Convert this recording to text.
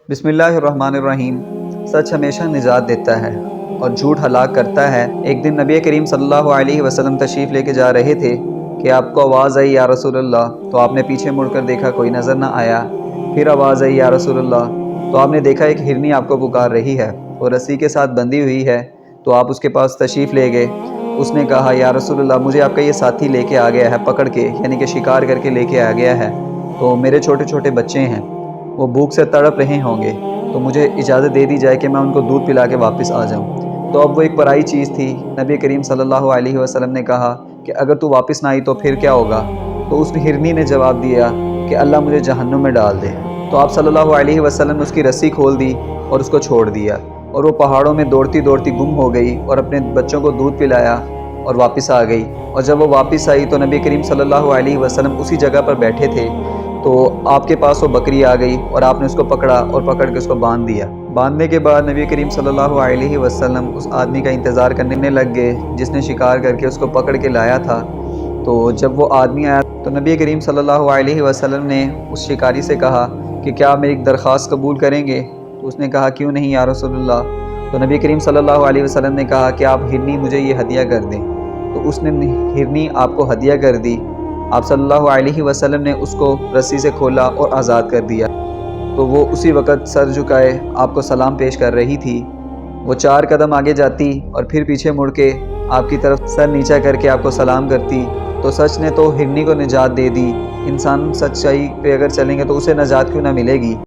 بسم اللہ الرحمن الرحیم۔ سچ ہمیشہ نجات دیتا ہے اور جھوٹ ہلاک کرتا ہے۔ ایک دن نبی کریم صلی اللہ علیہ وسلم تشریف لے کے جا رہے تھے کہ آپ کو آواز آئی یا رسول اللہ، تو آپ نے پیچھے مڑ کر دیکھا کوئی نظر نہ آیا۔ پھر آواز آئی یا رسول اللہ، تو آپ نے دیکھا ایک ہرنی آپ کو پکار رہی ہے اور رسی کے ساتھ بندھی ہوئی ہے، تو آپ اس کے پاس تشریف لے گئے۔ اس نے کہا یا رسول اللہ، مجھے آپ کا یہ ساتھی لے کے آ گیا ہے پکڑ کے، یعنی کہ شکار کر کے لے کے آ گیا ہے، تو میرے چھوٹے چھوٹے بچے ہیں، وہ بھوک سے تڑپ رہے ہوں گے، تو مجھے اجازت دے دی جائے کہ میں ان کو دودھ پلا کے واپس آ جاؤں۔ تو اب وہ ایک پرائی چیز تھی۔ نبی کریم صلی اللہ علیہ وسلم نے کہا کہ اگر تو واپس نہ آئی تو پھر کیا ہوگا؟ تو اس ہرنی نے جواب دیا کہ اللہ مجھے جہنم میں ڈال دے۔ تو آپ صلی اللہ علیہ وسلم نے اس کی رسی کھول دی اور اس کو چھوڑ دیا، اور وہ پہاڑوں میں دوڑتی دوڑتی گم ہو گئی اور اپنے بچوں کو دودھ پلایا اور واپس آ گئی۔ اور جب وہ واپس آئی تو نبی کریم صلی اللہ علیہ وسلم اسی جگہ پر بیٹھے تھے، تو آپ کے پاس وہ بکری آ گئی اور آپ نے اس کو پکڑا اور پکڑ کے اس کو باندھ دیا۔ باندھنے کے بعد نبی کریم صلی اللہ علیہ وسلم اس آدمی کا انتظار کرنے لگ گئے جس نے شکار کر کے اس کو پکڑ کے لایا تھا۔ تو جب وہ آدمی آیا تو نبی کریم صلی اللہ علیہ وسلم نے اس شکاری سے کہا کہ کیا آپ میری درخواست قبول کریں گے؟ تو اس نے کہا کیوں نہیں یا رسول اللہ۔ تو نبی کریم صلی اللہ علیہ وسلم نے کہا کہ آپ ہرنی مجھے یہ ہدیہ کر دیں۔ تو اس نے ہرنی آپ کو ہدیہ کر دی۔ آپ صلی اللہ علیہ وسلم نے اس کو رسی سے کھولا اور آزاد کر دیا۔ تو وہ اسی وقت سر جھکائے آپ کو سلام پیش کر رہی تھی۔ وہ 4 قدم آگے جاتی اور پھر پیچھے مڑ کے آپ کی طرف سر نیچا کر کے آپ کو سلام کرتی۔ تو سچ نے تو ہرنی کو نجات دے دی۔ انسان سچائی پہ اگر چلیں گے تو اسے نجات کیوں نہ ملے گی؟